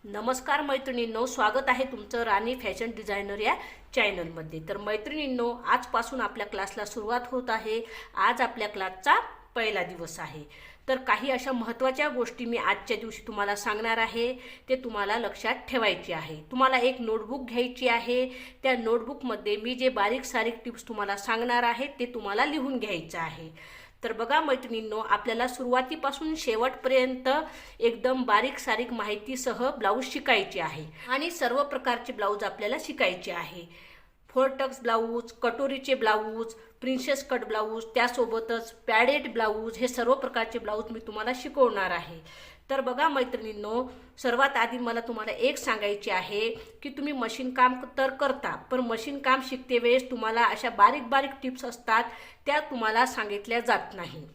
नमस्कार मैत्रिणींनो, स्वागत आहे तुमचं राणी फॅशन डिझायनर या चॅनलमध्ये। तर मैत्रिणींनो, आजपासून आपल्या क्लासला सुरुवात होत आहे। आज आपल्या क्लासचा पहिला दिवस आहे। तर काही अशा महत्त्वाच्या गोष्टी मी आजच्या दिवशी तुम्हाला सांगणार आहे, ते तुम्हाला लक्षात ठेवायचे आहे। तुम्हाला एक नोटबुक घ्यायची आहे। त्या नोटबुकमध्ये मी जे बारीक सारीक टिप्स तुम्हाला सांगणार आहे ते तुम्हाला लिहून घ्यायचं आहे। तर बघा मैत्रिणींनो, आपल्याला सुरुवातीपासून शेवटपर्यंत एकदम बारीक सारीक माहितीसह ब्लाऊज शिकायचे आहे आणि सर्व प्रकारचे ब्लाऊज आपल्याला शिकायचे आहे। फोर टक्स ब्लाऊज, कटोरीचे ब्लाऊज, प्रिन्सेस कट ब्लाऊज, त्यासोबतच पॅडेड ब्लाऊज, हे सर्व प्रकारचे ब्लाऊज मी तुम्हाला शिकवणार आहे। तर बघा मैत्रिणींनो, सर्वात आधी मला तुम्हाला एक सांगायचे आहे की तुम्ही मशीन काम तर करता, पण मशीन काम शिकते वेळेस तुम्हाला अशा बारीक बारीक टिप्स असतात, त्या तुम्हाला सांगितल्या जात नाही।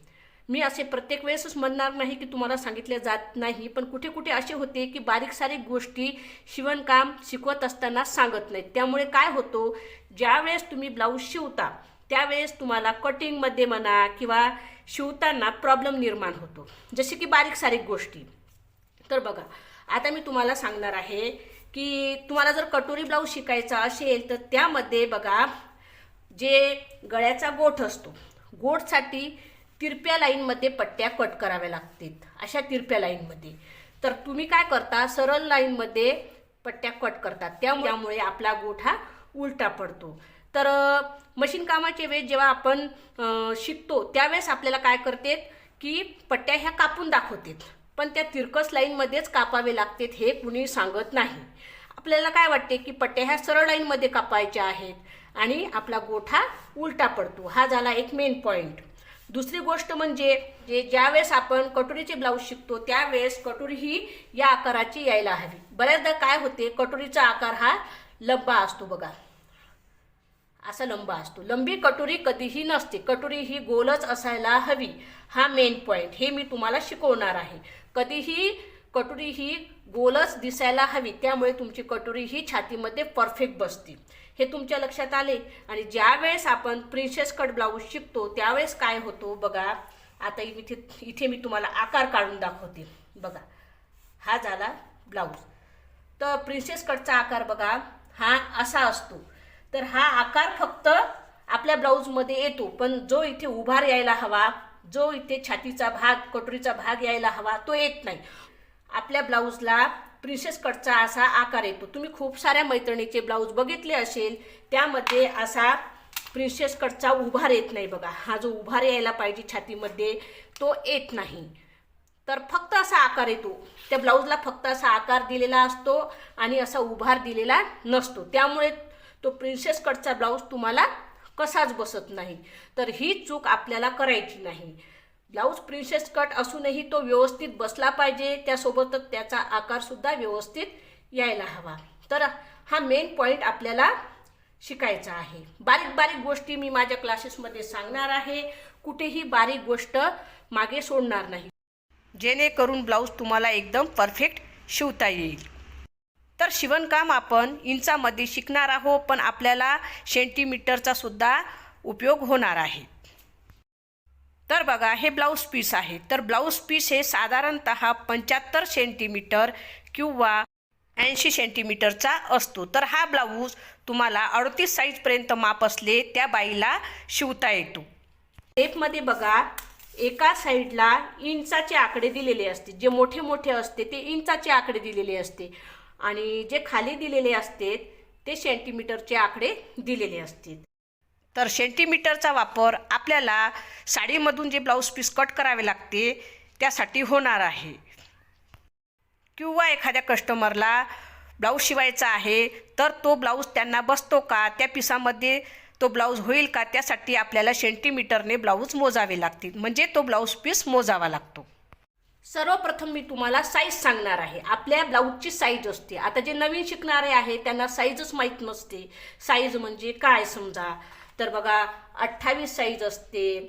मी असे प्रत्येक वेळेसच म्हणणार नाही की तुम्हाला सांगितले जात नाही, पण कुठे कुठे असे होते की बारीक सारीक गोष्टी शिवणकाम शिकवत असताना सांगत नाहीत। त्यामुळे काय होतो, ज्या वेळेस तुम्ही ब्लाऊज शिवता त्यावेळेस तुम्हाला कटिंगमध्ये म्हणा किंवा शिवताना प्रॉब्लेम निर्माण होतो, जसे की बारीक सारीक गोष्टी। तर बघा, आता मी तुम्हाला सांगणार आहे की तुम्हाला जर कटोरी ब्लाऊज शिकायचा असेल तर त्यामध्ये बघा, जे गळ्याचा गोठ असतो, गोठसाठी तिरप्या लाईनमध्ये पट्ट्या कट कराव्या लागतात, अशा तिरप्या लाईनमध्ये। तर तुम्ही काय करता, सरळ लाईनमध्ये पट्ट्या कट करतात, त्यामुळे आपला गोठ हा उलटा पडतो। तर मशीन कामाच्या वेळेस जेव्हा आपण शिकतो त्यावेळेस आपल्याला काय करतात की पट्ट्या ह्या कापून दाखवतात, पण त्या तिरकस लाईनमध्येच कापावे लागतात, हे कुणी सांगत नाही। आपल्याला काय वाटते की पट्ट्या ह्या सरळ लाईनमध्ये कापायच्या आहेत आणि आपला गोठा उलटा पडतो। हा झाला एक मेन पॉईंट। दुसरी गोष्ट म्हणजे ज्यावेळेस आपण कटोरीचे ब्लाऊज शिकतो त्यावेळेस कटोरी ही या आकाराची यायला हवी। बऱ्याचदा काय होते, कटोरीचा आकार हा लंबा असतो, बघा असा लंबा असतो। लंबी कटोरी कधीही नसते, कटोरी ही गोलच असायला हवी। हा मेन पॉईंट, हे मी तुम्हाला शिकवणार आहे। कधीही कटोरी ही गोलच दिसायला हवी, त्यामुळे तुमची कटोरी ही छातीमध्ये परफेक्ट बसते, हे तुमच्या लक्षात आले। आणि ज्यावेळेस आपण प्रिन्सेस कट ब्लाऊज शिकतो त्यावेळेस काय होतो बघा, आता इथे मी तुम्हाला आकार काढून दाखवते। बघा, हा झाला ब्लाऊज। तर प्रिन्सेस कटचा आकार बघा हा असा असतो। तर हा आकार फक्त आपल्या ब्लाऊजमध्ये येतो, पण जो इथे उभार यायला हवा, जो इथे छातीचा भाग, कटोरीचा भाग यायला हवा, तो येत नाही। आपल्या ब्लाऊजला प्रिन्सेस कटचा असा आकार येतो। तुम्ही खूप साऱ्या मैत्रिणीचे ब्लाऊज बघितले असेल, त्यामध्ये असा प्रिन्सेस कटचा उभार येत नाही, बघा हा जो उभार यायला पाहिजे छातीमध्ये तो येत नाही। तर फक्त असा आकार येतो, त्या ब्लाऊजला फक्त असा आकार दिलेला असतो आणि असा उभार दिलेला नसतो, त्यामुळे तो प्रिन्सेस कटचा ब्लाऊज तुम्हाला कसाच बसत नाही। तर ही चूक आपल्याला करायची नाही। ब्लाऊज प्रिन्सेस कट असूनही तो व्यवस्थित बसला पाहिजे, त्यासोबतच त्याचा आकार सुद्धा व्यवस्थित यायला हवा। तर हा मेन पॉईंट आपल्याला शिकायचा आहे। बारीक बारीक गोष्टी मी माझ्या क्लासेसमध्ये सांगणार आहे, कुठेही बारीक गोष्ट मागे सोडणार नाही, जेणेकरून ब्लाऊज तुम्हाला एकदम परफेक्ट शिवता येईल। तर शिवणकाम आपण इंचामध्ये शिकणार आहोत, पण आपल्याला सेंटीमीटरचा सुद्धा उपयोग होणार आहे। तर बघा, हे ब्लाऊज पीस आहे। तर ब्लाऊज पीस हे साधारणतः 75 सेंटीमीटर किंवा 80 सेंटीमीटरचा असतो। तर हा ब्लाऊज तुम्हाला 38 साईजपर्यंत माप असले त्या बाईला शिवता येतो। टेपमध्ये बघा, एका साईडला इंचाचे आकडे दिलेले असते, जे मोठे मोठे असते ते इंचाचे आकडे दिलेले असते आणि जे खाली दिलेले असते ते सेंटीमीटरचे आकडे दिलेले असतात। तर सेंटीमीटरचा वापर आपल्याला साडीमधून जे ब्लाऊज पीस कट करावे लागते त्यासाठी होणार आहे, किंवा एखाद्या कस्टमरला ब्लाऊज शिवायचा आहे तर तो ब्लाऊज त्यांना बसतो का, त्या पिसामध्ये तो ब्लाऊज होईल का, त्यासाठी आपल्याला सेंटीमीटरने ब्लाऊज मोजावे लागतील, म्हणजे तो ब्लाऊज पीस मोजावा लागतो। सर्वप्रथम मी तुम्हाला साईज सांगणार आहे। आपल्या ब्लाऊजची साईज असते, आता जे नवीन शिकणारे आहे त्यांना साईजच माहीत नसते, साईज म्हणजे काय समजा। तर बघा, 28 साईज असते,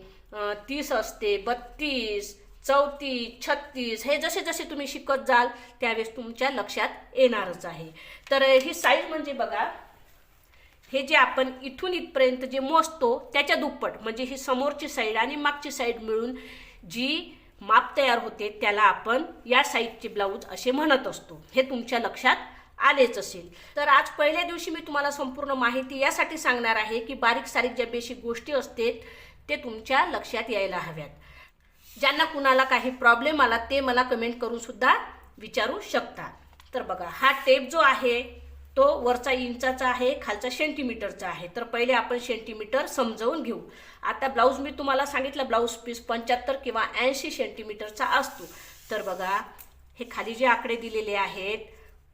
30 असते, 32, 34, 36, हे जसे जसे तुम्ही शिकत जाल त्यावेळेस तुमच्या लक्षात येणारच आहे। तर ही साईज म्हणजे बघा, हे जे आपण इथून इथपर्यंत जे मोजतो त्याच्या दुप्पट, म्हणजे ही समोरची साईड आणि मागची साईड मिळून जी माप तयार होते त्याला आपण या साईजचे ब्लाऊज असे म्हणत असतो. हे तुमच्या लक्षात आलेच असेल. तर आज पहिल्या दिवशी मी तुम्हाला संपूर्ण माहिती यासाठी सांगणार आहे की बारीक सारीक ज्या बेसिक गोष्टी असतात ते तुमच्या लक्षात यायला हव्यात. ज्यांना कुणाला काही प्रॉब्लेम आला ते मला कमेंट करून सुद्धा विचारू शकता. तर बघा, हा टेप जो आहे तो वरचा इंचाचा आहे, खालचा सेंटीमीटरचा आहे. तर पहिले आपण सेंटीमीटर समजावून घेऊ. आता ब्लाऊज मी तुम्हाला सांगितलं ब्लाऊज पीस 75 किंवा 80 सेंटीमीटरचा असतो. तर बघा, हे खाली जे आकडे दिलेले आहेत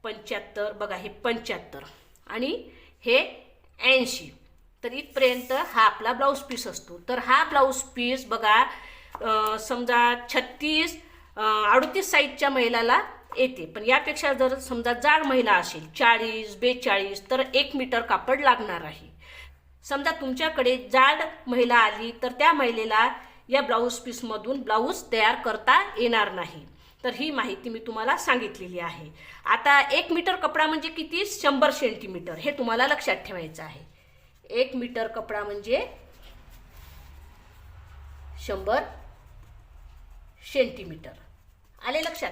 75, बघा हे 75 आणि हे 80, तर इथपर्यंत हा आपला ब्लाऊज पीस असतो. तर हा ब्लाऊज पीस बघा समजा 36 38 साईजच्या महिलाला येते. पण यापेक्षा जर समजा जाड महिला असेल 40 42 तर 1 मीटर कापड लागणार आहे. समजा तुमच्याकडे जाड महिला आली तर त्या महिलेला या ब्लाऊज पीसमधून ब्लाऊज तयार करता येणार नाही. तर ही माहिती मी तुम्हाला सांगितलेली आहे. आता 1 मीटर कपडा म्हणजे किती? 100 सेंटीमीटर. हे तुम्हाला लक्षात ठेवायचं आहे. 1 मीटर कपडा म्हणजे 100 सेंटीमीटर. आले लक्षात?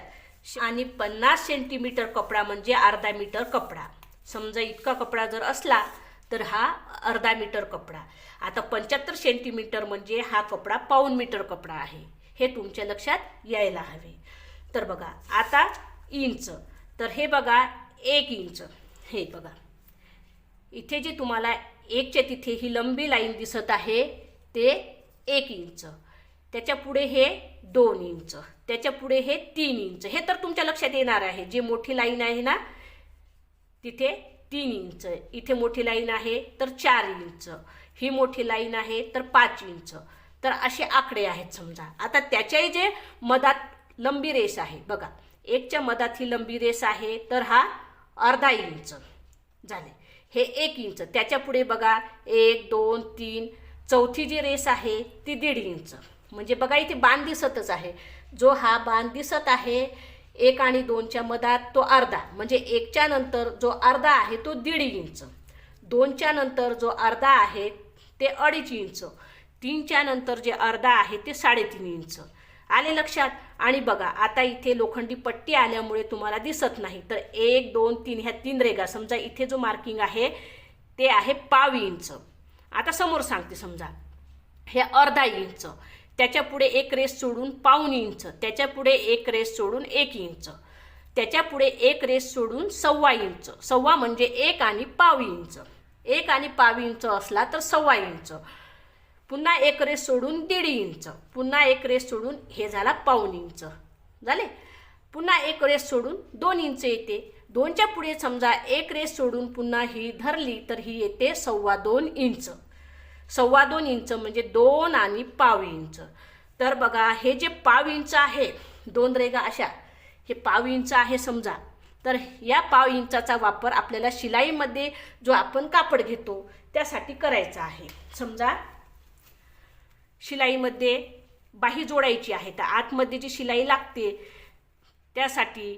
आणि 50 सेंटीमीटर कपडा म्हणजे अर्धा मीटर कपडा. समजा इतका कपडा जर असला तर हा अर्धा मीटर कपडा. आता 75 सेंटीमीटर म्हणजे हा कपडा पाऊण मीटर कपडा आहे. हे तुमच्या लक्षात यायला हवे. तर बघा आता इंच, तर हे बघा 1 इंच. हे बघा इथे जे तुम्हाला 1च्या तिथे ही लंबी लाईन दिसत आहे ते 1 इंच. त्याच्या पुढे हे 2 इंच, त्याच्या पुढे हे 3 इंच. हे तर तुमच्या लक्षात येणार आहे. जे मोठी लाईन आहे ना तिथे 3 इंच, इथे मोठी लाईन आहे तर 4 इंच, ही मोठी लाईन आहे तर 5 इंच. तर असे आकडे आहेत समजा. आता त्याच्याही जे मधात लंबी रेस आहे बघा, 1च्या मधात ही लंबी रेस आहे तर हा अर्धा इंच झाले. हे 1 इंच, त्याच्या पुढे बघा 1 2 3, चौथी जी रेस आहे ती 1.5 इंच. म्हणजे बघा इथे बाण दिसतच आहे. जो हा बाण दिसत आहे 1 आणि 2च्या मधात तो अर्धा, म्हणजे 1च्या नंतर जो अर्धा आहे तो 1.5 इंच, 2च्या नंतर जो अर्धा आहे ते 2.5 इंच, 3च्या नंतर जे अर्धा आहे ते 3.5 इंच. आले लक्षात? आणि बघा आता इथे लोखंडी पट्टी आल्यामुळे तुम्हाला दिसत नाही. तर 1 2 3 ह्या 3 रेगा, समजा इथे जो मार्किंग आहे ते आहे पाव इंच. आता समोर सांगते, समजा हे अर्धा इंच, त्याच्या पुढे 1 रेस सोडून पाऊण इंच, त्याच्या पुढे 1 रेस सोडून 1 इंच, त्याच्या पुढे 1 रेस सोडून 1.25 इंच. 1.25 म्हणजे 1 आणि पाव इंच. 1 आणि पाव इंच असला तर 1.25 इंच. पुन्हा 1 रेस सोडून 1.5 इंच, पुन्हा 1 रेस सोडून हे झाला पाऊण इंच झाले. पुन्हा 1 रेस सोडून 2 इंच येते. 2च्या पुढे समजा 1 रेस सोडून पुन्हा ही धरली तर ही येते 2.25 इंच. 2.25 इंच म्हणजे 2 आणि पाव इंच. तर बघा हे जे पाव इंच आहे, 2 रेगा अशा, हे पाव इंच आहे समजा. तर या पाव इंचाचा वापर आपल्याला शिलाईमध्ये जो आपण कापड घेतो त्यासाठी करायचा आहे. समजा शिलाईमध्ये बाही जोडायची आहे तर आतमध्ये जी शिलाई लागते त्यासाठी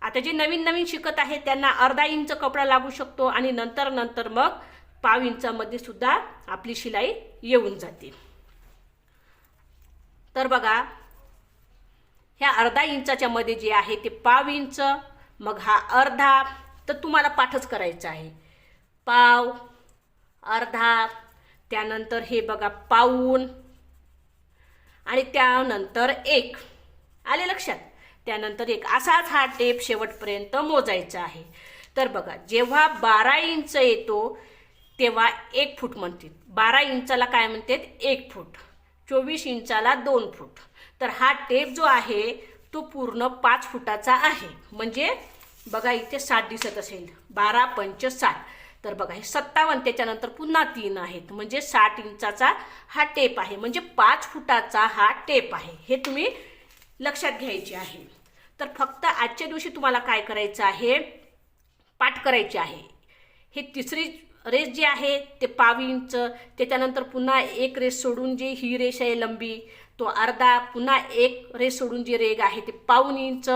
आता जे नवीन शिकत आहे त्यांना अर्धा इंच कपडा लागू शकतो आणि नंतर मग पाव इंचामध्ये सुद्धा आपली शिलाई येऊन जाते. तर बघा ह्या अर्धा इंचाच्या मध्ये जे आहे ते पाव इंच, मग हा अर्धा. तर तुम्हाला पाठच करायचा आहे. पाव, अर्धा, त्यानंतर हे बघा पाऊण आणि त्यानंतर 1. आले लक्षात? त्यानंतर 1. असाच हा टेप शेवटपर्यंत मोजायचा आहे. तर बघा जेव्हा 12 इंच येतो तेव्हा 1 फूट म्हणतात. 12 इंचाला काय म्हणतात? 1 फूट. 24 इंचाला 2 फूट. तर हा टेप जो आहे तो पूर्ण 5 फुटाचा आहे. म्हणजे बघा इथे 60 दिसत असेल, 12 पंच 60. तर बघा हे 57, त्याच्यानंतर पुन्हा 3 आहेत, म्हणजे 60 इंचाचा हा टेप आहे. म्हणजे 5 फुटाचा हा टेप आहे. हे तुम्ही लक्षात घ्यायचे आहे. तर फक्त आजच्या दिवशी तुम्हाला काय करायचं आहे? पाठ करायचे आहे. हे तिसरी रेस जी आहे ते पाव इंच, त्याच्यानंतर पुन्हा 1 रेस सोडून जी ही रेष आहे लंबी तो अर्धा, पुन्हा 1 रेस सोडून जी रेग आहे ते पाऊण इंच,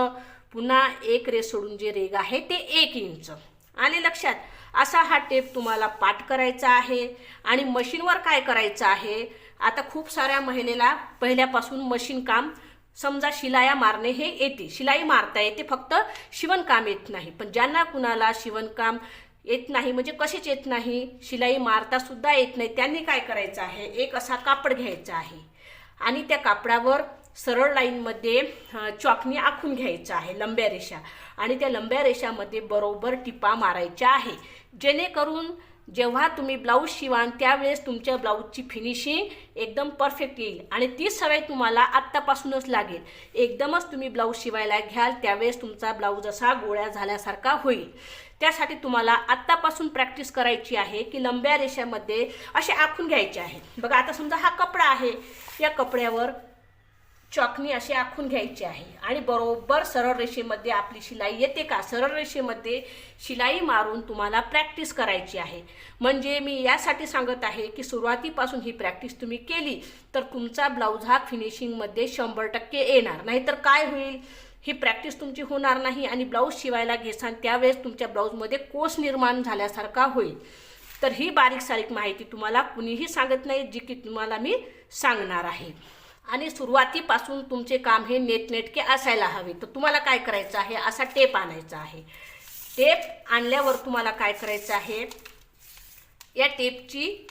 पुन्हा 1 रेस सोडून जे रेग आहे ते 1 इंच. आले लक्षात? असा हा टेप तुम्हाला पाठ करायचा आहे. आणि मशीनवर काय करायचं आहे? आता खूप साऱ्या महिलेला पहिल्यापासून मशीन काम समजा शिलाया मारणे हे येते, शिलाई मारता येते, फक्त शिवणकाम येत नाही. पण ज्यांना कुणाला शिवणकाम येत नाही म्हणजे कशीच येत नाही, शिलाई मारता सुद्धा येत नाही, त्यांनी काय करायचं आहे, एक असा कापड घ्यायचा आहे आणि त्या कापडावर सरळ लाईनमध्ये चॉकनी आखून घ्यायचं आहे लंब्या रेषा आणि त्या लंब्या रेषामध्ये बरोबर टिपा मारायच्या आहे, जेणेकरून जेव्हा तुम्ही ब्लाऊज शिवाल त्यावेळेस तुमच्या ब्लाऊजची फिनिशिंग एकदम परफेक्ट येईल. आणि ती सवय तुम्हाला आत्तापासूनच लागेल. एकदमच तुम्ही ब्लाऊज शिवायला घ्याल त्यावेळेस तुमचा ब्लाऊज असा गोळ्या झाल्यासारखा होईल. त्यासाठी तुम्हाला आत्तापासून प्रॅक्टिस करायची आहे की लंब्या रेषामध्ये असे आखून घ्यायचे आहे. बघा आता समजा हा कपडा आहे, या कपड्यावर चॉकनी असे आखून घ्यायचे आहे आणि बरोबर सरळ रेषेमध्ये आपली शिलाई येते का, सरळ रेषेमध्ये शिलाई मारून तुम्हाला प्रॅक्टिस करायची आहे. म्हणजे मी यासाठी सांगत आहे की सुरुवातीपासून ही प्रॅक्टिस तुम्ही केली तर तुमचा ब्लाऊज हा फिनिशिंगमध्ये 100% येणार. नाहीतर काय होईल, ही प्रॅक्टिस तुमची होणार नाही आणि ब्लाऊज शिवायला घेसान त्यावेळेस तुमच्या ब्लाऊजमध्ये कोस निर्माण झाल्यासारखा होईल. तर ही बारीक सारीक माहिती तुम्हाला कुणीही सांगत नाही, जी की तुम्हाला मी सांगणार आहे. आणि सुरुवातीपासून तुमचे काम हे नेटनेटके असायला हवे. तर तुम्हाला काय करायचं आहे, असा टेप आणायचा आहे. टेप आणल्यावर तुम्हाला काय करायचं आहे, या टेपची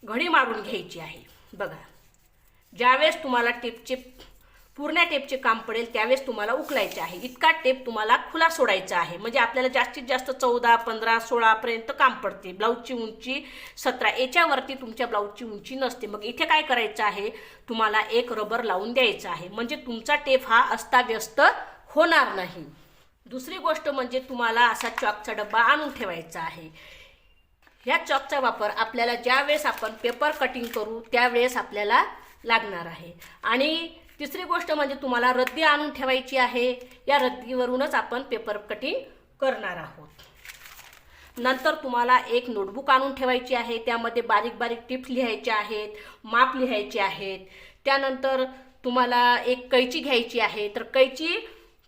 घडी मारून घ्यायची आहे. बघा ज्यावेळेस तुम्हाला पूर्ण टेपचे काम पडेल त्यावेळेस तुम्हाला उकलायचे आहे. इतका टेप तुम्हाला खुला सोडायचा आहे, म्हणजे आपल्याला जास्तीत जास्त 14, 15, 16पर्यंत काम पडते. ब्लाऊजची उंची 17, याच्यावरती तुमच्या ब्लाऊजची उंची नसते. मग इथे काय करायचं आहे, तुम्हाला एक रबर लावून द्यायचं आहे, म्हणजे तुमचा टेप हा अस्ताव्यस्त होणार नाही. दुसरी गोष्ट म्हणजे तुम्हाला असा चॉकचा डब्बा आणून ठेवायचा आहे. ह्या चॉकचा वापर आपल्याला ज्यावेळेस आपण पेपर कटिंग करू त्यावेळेस आपल्याला लागणार आहे. आणि तिसरी गोष्ट म्हणजे तुम्हाला रद्दी आणून ठेवायची आहे. या रद्दीवरूनच आपण पेपर कटिंग करणार आहोत. नंतर तुम्हाला एक नोटबुक आणून ठेवायची आहे, त्यामध्ये बारीक बारीक टिप्स लिहायच्या आहेत, माप लिहायचे आहेत. त्यानंतर तुम्हाला एक कैची घ्यायची आहे. तर कैची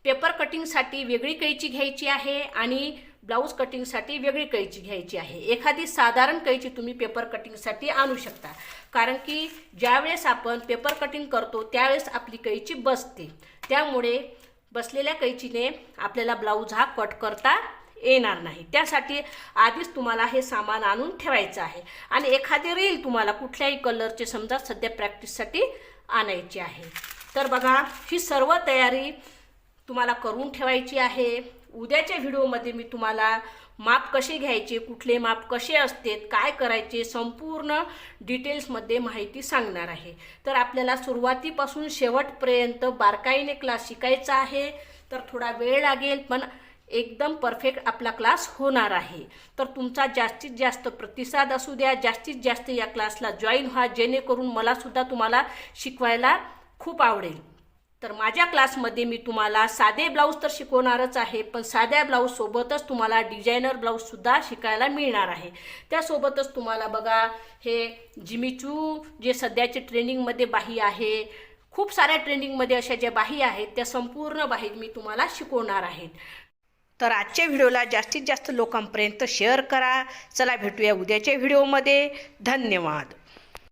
पेपर कटिंगसाठी वेगळी कैची घ्यायची आहे आणि ब्लाऊज कटिंगसाठी वेगळी कैची घ्यायची आहे. एखादी साधारण कैची तुम्ही पेपर कटिंगसाठी आणू शकता, कारण की ज्यावेळेस आपण पेपर कटिंग करतो त्यावेळेस आपली कैची बसते, त्यामुळे बसलेल्या कैचीने आपल्याला ब्लाऊज हा कट करता येणार नाही. त्यासाठी आधीच तुम्हाला हे सामान आणून ठेवायचं आहे. आणि एखादी रील तुम्हाला कुठल्याही कलरचे समजा सध्या प्रॅक्टिससाठी आणायची आहे. तर बघा ही सर्व तयारी तुम्हाला करून ठेवायची आहे. उद्याच्या व्हिडिओमध्ये मी तुम्हाला माप कसे घ्यायचे, कुठले माप कसे असते, काय करायचे, संपूर्ण डिटेल्समध्ये माहिती सांगणार आहे. तर आपल्याला सुरुवातीपासून शेवटपर्यंत बारकाईने क्लास शिकायचा आहे. तर थोडा वेळ लागेल पण एकदम परफेक्ट आपला क्लास होणार आहे. तर तुमचा जास्तीत जास्त प्रतिसाद असू द्या, जास्तीत जास्त या क्लासला जॉईन व्हा, जेणेकरून मलासुद्धा तुम्हाला शिकवायला खूप आवडेल. तर माझ्या क्लासमध्ये मी तुम्हाला साधे ब्लाऊज तर शिकवणारच आहे, पण साध्या ब्लाऊजसोबतच तुम्हाला डिझायनर ब्लाऊजसुद्धा शिकायला मिळणार आहे. त्यासोबतच तुम्हाला बघा हे जिमीचू जे सध्याचे ट्रेंडिंगमध्ये बाही आहे, खूप साऱ्या ट्रेंडिंगमध्ये अशा ज्या बाही आहेत त्या संपूर्ण बाही मी तुम्हाला शिकवणार आहे. तर आजच्या व्हिडिओला जास्तीत जास्त लोकांपर्यंत शेअर करा. चला भेटूया उद्याच्या व्हिडिओमध्ये. धन्यवाद.